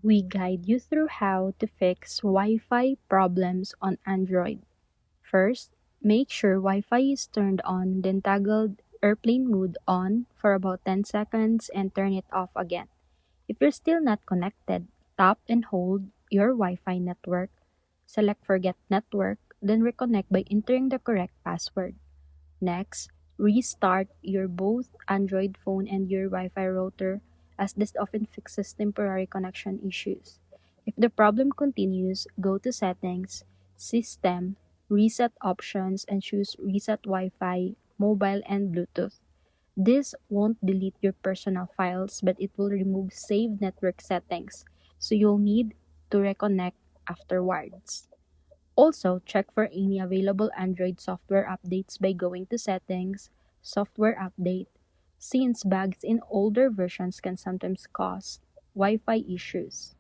we guide you through how to fix Wi-Fi problems on Android. First, make sure Wi-Fi is turned on, then toggle airplane mode on for about 10 seconds and turn it off again. If you're still not connected, tap and hold your Wi-Fi network, select Forget Network, then reconnect by entering the correct password. Next, restart your both Android phone and your Wi-Fi router, as this often fixes temporary connection issues. If the problem continues, go to Settings, System, Reset Options, and choose Reset Wi-Fi, Mobile, and Bluetooth. This won't delete your personal files, but it will remove saved network settings, so you'll need to reconnect afterwards. Also, check for any available Android software updates by going to Settings, Software Update, since bugs in older versions can sometimes cause Wi-Fi issues.